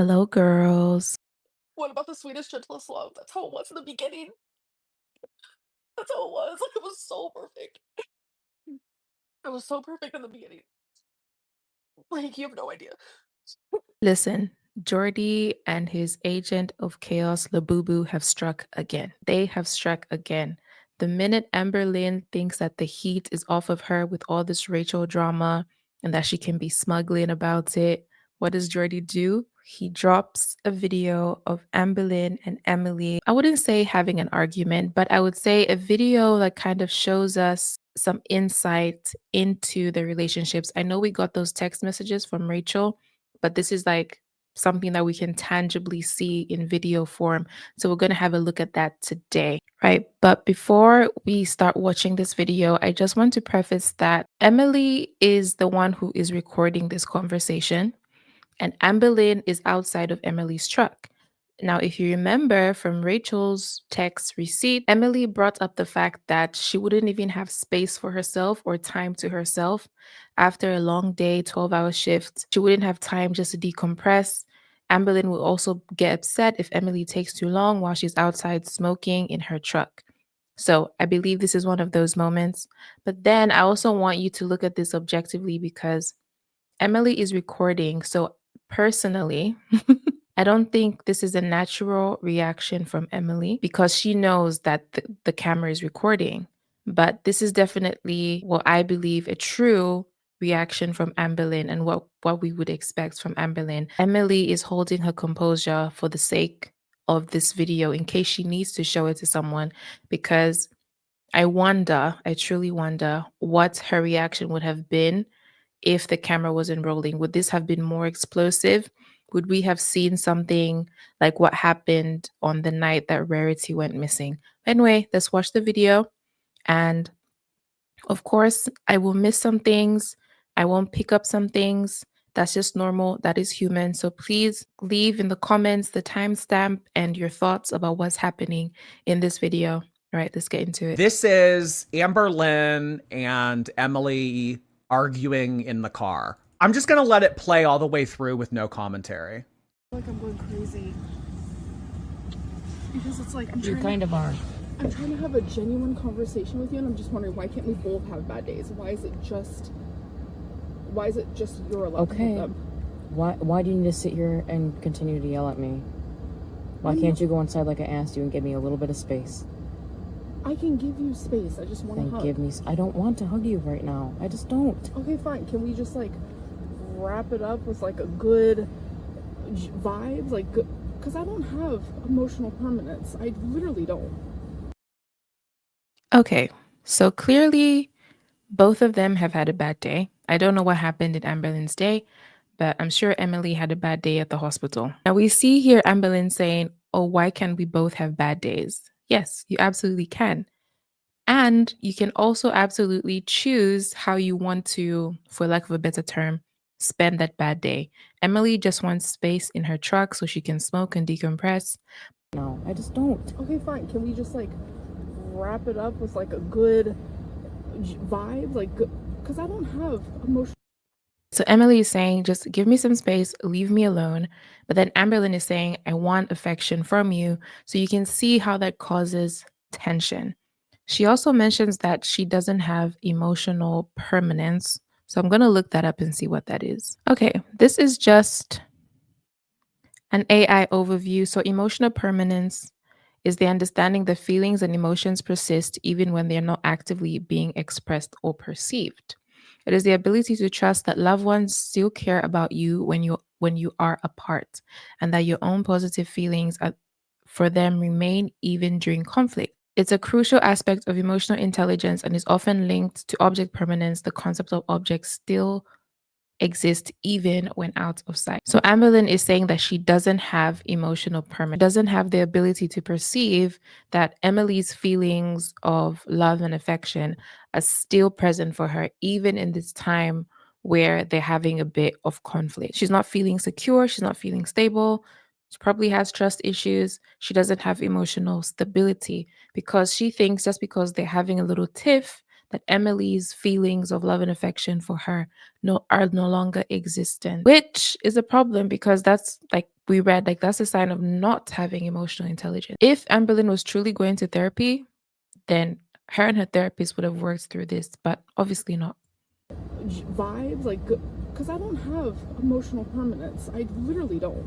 Hello, girls. What about the sweetest, gentlest love? That's how it was in the beginning. That's how it was. Like, it was so perfect. It was so perfect in the beginning. Like, you have no idea. Listen, Jordy and his agent of chaos, Labubu, have struck again. They have struck again. The minute Amberlynn thinks that the heat is off of her with all this Rachel drama and that she can be smuggling about it, what does Jordy do? He drops a video of Amberlynn and Emily. I wouldn't say having an argument, but I would say a video that kind of shows us some insight into the relationships. I know we got those text messages from Rachel, but this is like something that we can tangibly see in video form. So we're going to have a look at that today, right? But before we start watching this video, I just want to preface that Emily is the one who is recording this conversation and Amberlynn is outside of Emily's truck. Now, if you remember from Rachel's text receipt, Emily brought up the fact that she wouldn't even have space for herself or time to herself after a long day, 12-hour shift. She wouldn't have time just to decompress. Amberlynn will also get upset if Emily takes too long while she's outside smoking in her truck. So I believe this is one of those moments. But then I also want you to look at this objectively because Emily is recording. So personally, I don't think this is a natural reaction from Emily because she knows that the camera is recording. But this is definitely what I believe a true reaction from Amberlynn and what we would expect from Amberlynn. Emily is holding her composure for the sake of this video in case she needs to show it to someone because I truly wonder what her reaction would have been if the camera wasn't rolling. Would this have been more explosive? Would we have seen something like what happened on the night that Rarity went missing? Anyway, let's watch the video. And of course, I will miss some things. I won't pick up some things. That's just normal. That is human. So please leave in the comments the timestamp and your thoughts about what's happening in this video. All right, let's get into it. This is Amberlynn and Emily arguing in the car. I'm just gonna let it play all the way through with no commentary. Like, I'm going crazy. Because it's like, You kind of are. I'm trying to have a genuine conversation with you, and I'm just wondering, why can't we both have bad days? Why is it just you're allowed to have Okay. them? Why do you need to sit here and continue to yell at me? Why can't you go inside like I asked you and give me a little bit of space? I can give you space. I just want to Then hug. give me. I don't want to hug you right now. I just don't. Okay, fine. Can we just like wrap it up with like a good vibes? Like, because I don't have emotional permanence. I literally don't. Okay, so clearly both of them have had a bad day. I don't know what happened in Amberlynn's day, but I'm sure Emily had a bad day at the hospital. Now we see here Amberlynn saying, "Oh, why can't we both have bad days?" Yes, you absolutely can. And you can also absolutely choose how you want to, for lack of a better term, spend that bad day. Emily just wants space in her truck so she can smoke and decompress. No, I just don't. Okay, fine. Can we just like wrap it up with like a good vibes? Like, because I don't have emotional. So Emily is saying, just give me some space, leave me alone. But then Amberlynn is saying, I want affection from you. So you can see how that causes tension. She also mentions that she doesn't have emotional permanence. So I'm going to look that up and see what that is. Okay, this is just an AI overview. So emotional permanence is the understanding that feelings and emotions persist even when they're not actively being expressed or perceived. It is the ability to trust that loved ones still care about you when you are apart, and that your own positive feelings for them remain even during conflict. It's a crucial aspect of emotional intelligence and is often linked to object permanence, the concept of objects still exist even when out of sight. So Amberlynn is saying that she doesn't have emotional permanence, doesn't have the ability to perceive that Emily's feelings of love and affection are still present for her, even in this time where they're having a bit of conflict. She's not feeling secure, she's not feeling stable. She probably has trust issues. She doesn't have emotional stability because she thinks just because they're having a little tiff, that Emily's feelings of love and affection for her are no longer existent, which is a problem because that's like we read, like that's a sign of not having emotional intelligence. If Amberlynn was truly going to therapy, then her and her therapist would have worked through this, but obviously not. Vibes, like, because I don't have emotional permanence. I literally don't.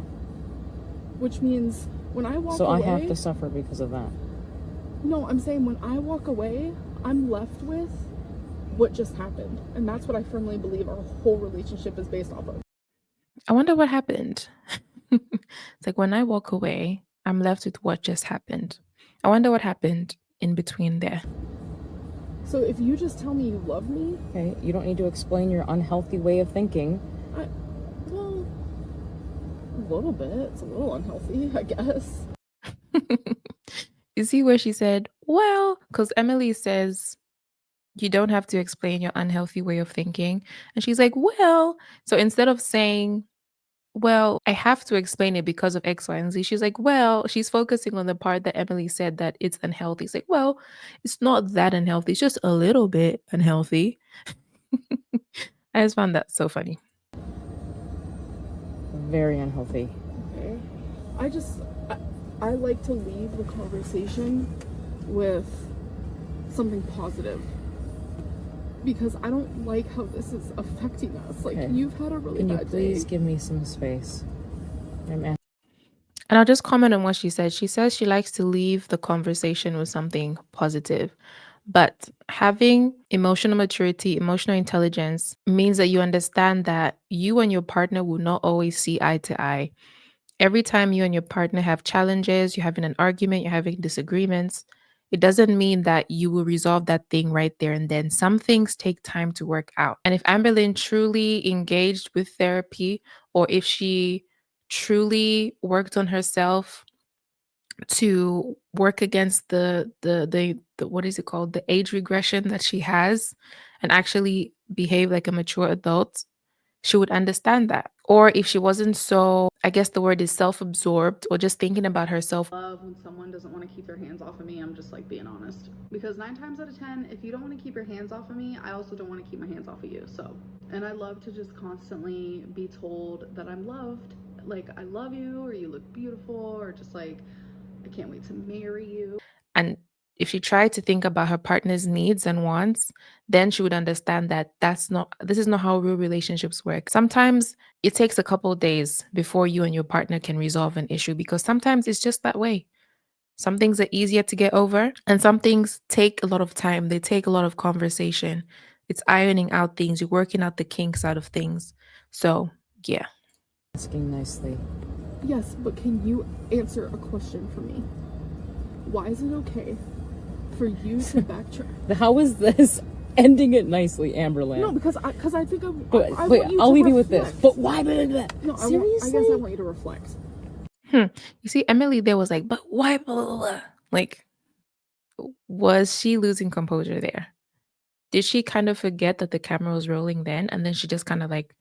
Which means when I walk away... So I have to suffer because of that. No, I'm saying when I walk away, I'm left with what just happened. And that's what I firmly believe our whole relationship is based off of. I wonder what happened. It's like when I walk away, I'm left with what just happened. I wonder what happened in between there. So if you just tell me you love me... Okay, you don't need to explain your unhealthy way of thinking. Well, a little bit. It's a little unhealthy, I guess. You see where she said, well, because Emily says, you don't have to explain your unhealthy way of thinking. And she's like, well, so instead of saying, well, I have to explain it because of X, Y, and Z, she's like, well, she's focusing on the part that Emily said that it's unhealthy. It's like, well, it's not that unhealthy. It's just a little bit unhealthy. I just found that so funny. Very unhealthy. Okay. I like to leave the conversation with something positive. Because I don't like how this is affecting us. Like, Okay. You've had a really Can you bad please day. give me some space? I'm asking. And I'll just comment on what she said. She says she likes to leave the conversation with something positive. But having emotional maturity, emotional intelligence means that you understand that you and your partner will not always see eye to eye. Every time you and your partner have challenges, you're having an argument, you're having disagreements, it doesn't mean that you will resolve that thing right there and then. Some things take time to work out. And if Amberlynn truly engaged with therapy, or if she truly worked on herself to work against the what is it called, the age regression that she has, and actually behave like a mature adult, she would understand that. Or if she wasn't so, I guess the word is self-absorbed, or just thinking about herself. Love when someone doesn't want to keep their hands off of me. I'm just like being honest. Because 9 times out of 10, if you don't want to keep your hands off of me, I also don't want to keep my hands off of you. So, and I love to just constantly be told that I'm loved. Like, I love you, or you look beautiful, or just like, I can't wait to marry you. And if she tried to think about her partner's needs and wants, then she would understand that this is not how real relationships work. Sometimes it takes a couple of days before you and your partner can resolve an issue, because sometimes it's just that way. Some things are easier to get over, and some things take a lot of time. They take a lot of conversation. It's ironing out things, you're working out the kinks out of things. So, yeah. Asking nicely. Yes, but can you answer a question for me? Why is it okay for you to backtrack? How is this ending it nicely, Amberlynn? No, because I think But I wait, want you I'll to leave you with this. reflect. But why did that? No, Seriously? I guess I want you to reflect. You see, Emily there was like, but why blah, blah, blah? Like, was she losing composure there? Did she kind of forget that the camera was rolling then? And then she just kind of like,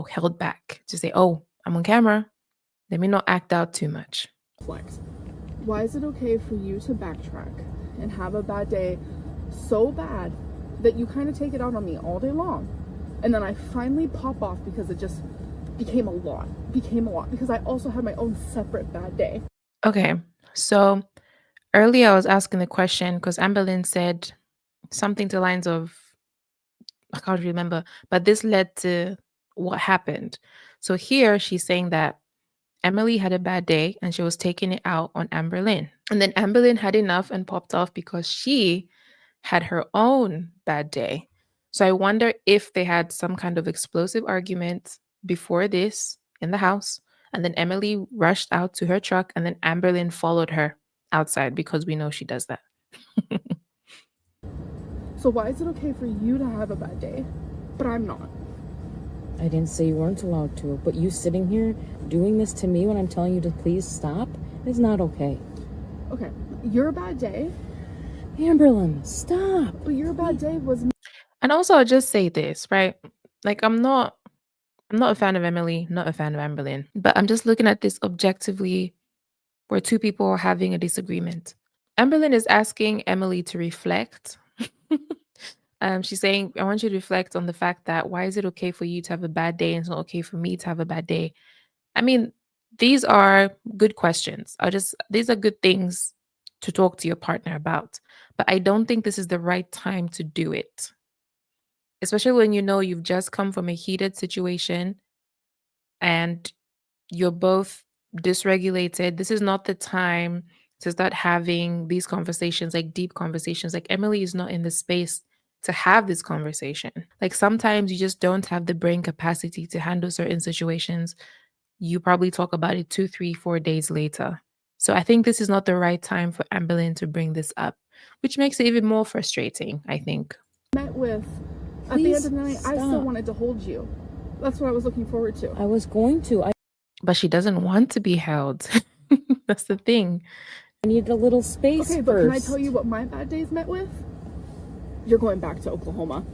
held back to say, oh, I'm on camera. Let me not act out too much. Reflect. Why is it okay for you to backtrack and have a bad day so bad that you kind of take it out on me all day long? And then I finally pop off because it just became a lot. Because I also had my own separate bad day. Okay, so earlier I was asking the question because Amberlynn said something to the lines of, I can't remember, but this led to what happened. So here she's saying that Emily had a bad day and she was taking it out on Amberlynn. And then Amberlynn had enough and popped off because she had her own bad day. So I wonder if they had some kind of explosive argument before this in the house. And then Emily rushed out to her truck and then Amberlynn followed her outside because we know she does that. So why is it okay for you to have a bad day, but I'm not? I didn't say you weren't allowed to, but you sitting here doing this to me when I'm telling you to please stop is not okay. Okay, your bad day. Amberlynn, stop. But your bad day was... And also I'll just say this, right? Like I'm not a fan of Emily, not a fan of Amberlynn, but I'm just looking at this objectively where two people are having a disagreement. Amberlynn is asking Emily to reflect She's saying, I want you to reflect on the fact that why is it okay for you to have a bad day and it's not okay for me to have a bad day? I mean, these are good questions. These are good things to talk to your partner about. But I don't think this is the right time to do it, especially when you know you've just come from a heated situation and you're both dysregulated. This is not the time to start having these conversations, like deep conversations. Like Emily is not in the space to have this conversation. Like sometimes you just don't have the brain capacity to handle certain situations. You probably talk about it 2, 3, 4 days later. So I think this is not the right time for Amberlynn to bring this up, which makes it even more frustrating, I think. Met with, at the end of the night, I still wanted to hold you. That's what I was looking forward to. I was going to. But she doesn't want to be held. That's the thing. I need a little space Okay, first. but can I tell you what my bad days met with? You're going back to Oklahoma.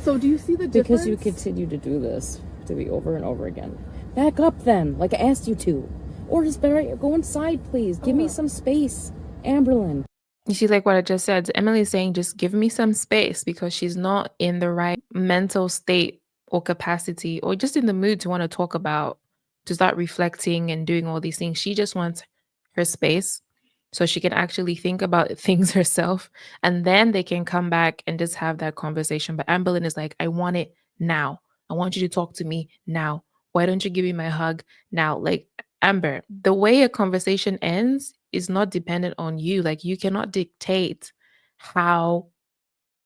So do you see the difference? Because you continue to do this to me over and over again. Back up then, like I asked you to. Or just better, go inside, please. Give me some space. Amberlynn. You see, like what I just said, Emily is saying, just give me some space because she's not in the right mental state or capacity or just in the mood to want to talk about, to start reflecting and doing all these things. She just wants her space so she can actually think about things herself. And then they can come back and just have that conversation. But Amberlynn is like, I want it now. I want you to talk to me now. Why don't you give me my hug now? Like, Amber, the way a conversation ends is not dependent on you. Like you cannot dictate how,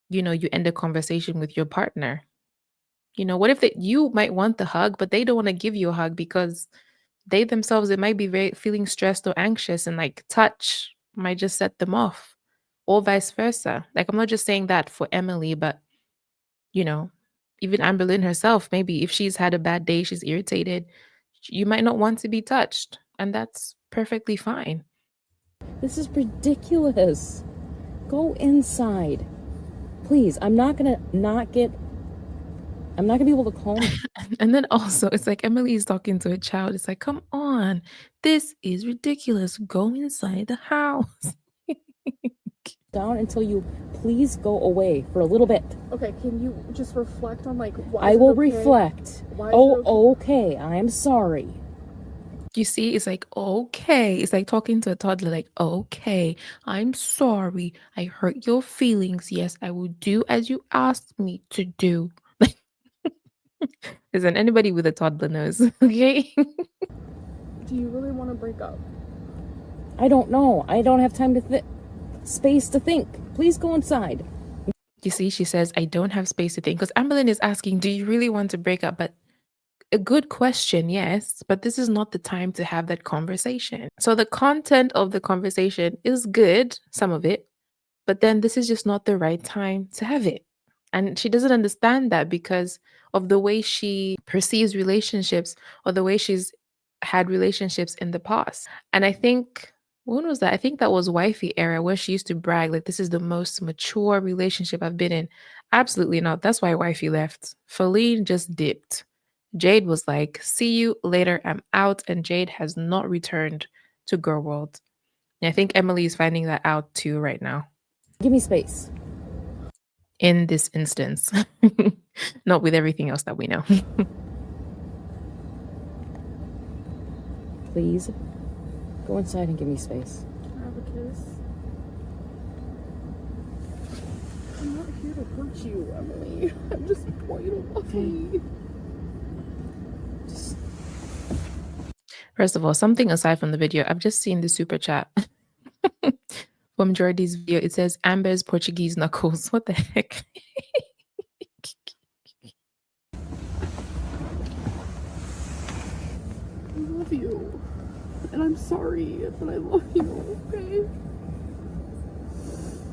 you end a conversation with your partner. What if you might want the hug, but they don't want to give you a hug because they themselves, they might be very feeling stressed or anxious and like touch might just set them off or vice versa. Like I'm not just saying that for Emily, but you know, even Amberlynn herself, maybe if she's had a bad day, she's irritated, you might not want to be touched. And that's perfectly fine. This is ridiculous. Go inside. Please, I'm not gonna be able to calm. And then also, it's like Emily is talking to a child. It's like, come on, this is ridiculous. Go inside the house. Down until you please go away for a little bit. Okay, can you just reflect on like why? I will reflect. Okay, I'm sorry. You see, it's like, okay. It's like talking to a toddler, like, okay, I'm sorry. I hurt your feelings. Yes, I will do as you asked me to do. Listen, anybody with a toddler knows, okay? Do you really want to break up? I don't know. I don't have time to space to think. Please go inside. You see, she says, I don't have space to think. Because Amberlynn is asking, do you really want to break up? But a good question, yes, but this is not the time to have that conversation. So the content of the conversation is good, some of it, but then this is just not the right time to have it. And she doesn't understand that because of the way she perceives relationships or the way she's had relationships in the past. And I think, when was that? I think that was wifey era where she used to brag, like, this is the most mature relationship I've been in. Absolutely not. That's why wifey left. Feline just dipped. Jade was like, see you later, I'm out. And Jade has not returned to Girl World. And I think Emily is finding that out too right now. Give me space. In this instance, not with everything else that we know. Please go inside and give me space. Can I have a kiss? I'm not here to hurt you, Emily. I just want you to love me. First of all, something aside from the video, I've just seen the super chat from Jordy's video. It says Amber's Portuguese knuckles. What the heck? I love you. And I'm sorry, but I love you, okay?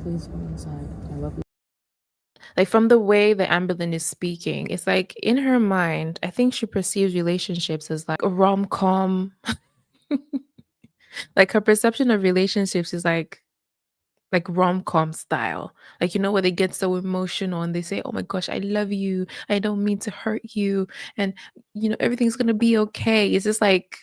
Please go inside. I love you. Like from the way that Amberlynn is speaking, it's like in her mind, I think she perceives relationships as like a rom-com. Like her perception of relationships is like rom-com style. Like, where they get so emotional and they say, oh my gosh, I love you. I don't mean to hurt you. And, everything's going to be okay. It's just like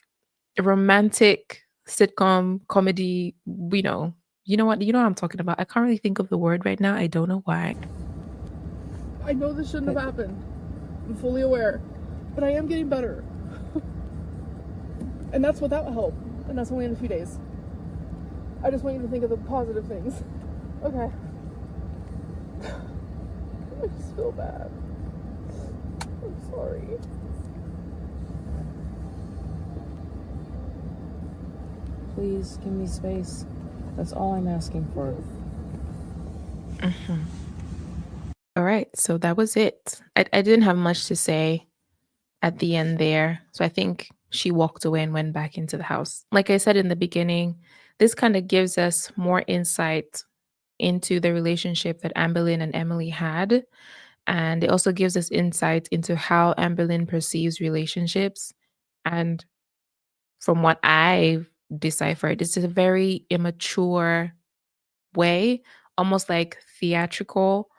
a romantic sitcom comedy, You know what I'm talking about. I can't really think of the word right now. I don't know why. I know this shouldn't have happened. I'm fully aware. But I am getting better. And that's without help. And that's only in a few days. I just want you to think of the positive things. Okay. I just feel bad. I'm sorry. Please give me space. That's all I'm asking for. All right, so that was it. I didn't have much to say at the end there. So I think she walked away and went back into the house. Like I said in the beginning, this kind of gives us more insight into the relationship that Amberlynn and Emily had. And it also gives us insight into how Amberlynn perceives relationships. And from what I've deciphered, it's a very immature way, almost like theatrical.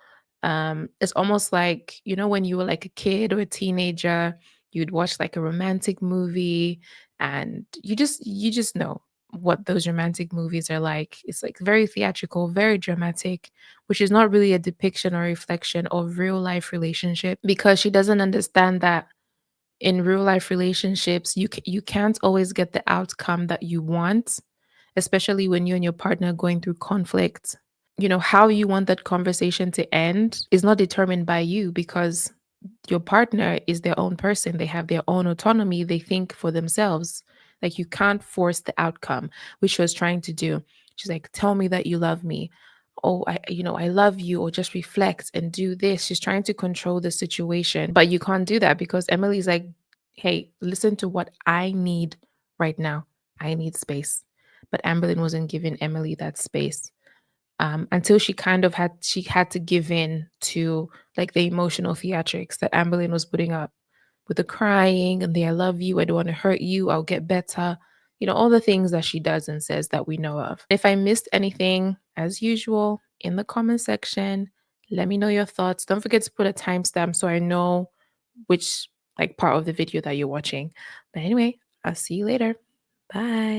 It's almost like, when you were like a kid or a teenager, you'd watch like a romantic movie and you just know what those romantic movies are like. It's like very theatrical, very dramatic, which is not really a depiction or reflection of real life relationship because she doesn't understand that in real life relationships, you can't always get the outcome that you want, especially when you and your partner are going through conflict. How you want that conversation to end is not determined by you because your partner is their own person. They have their own autonomy. They think for themselves. Like you can't force the outcome, which she was trying to do. She's like, tell me that you love me. Oh, I love you, or just reflect and do this. She's trying to control the situation, but you can't do that because Emily's like, hey, listen to what I need right now. I need space. But Amberlynn wasn't giving Emily that space until she had to give in to like the emotional theatrics that Amberlynn was putting up with the crying and the I love you, I don't want to hurt you, I'll get better. All the things that she does and says that we know of. If I missed anything, as usual, in the comment section, let me know your thoughts. Don't forget to put a timestamp so I know which like part of the video that you're watching. But anyway, I'll see you later. Bye.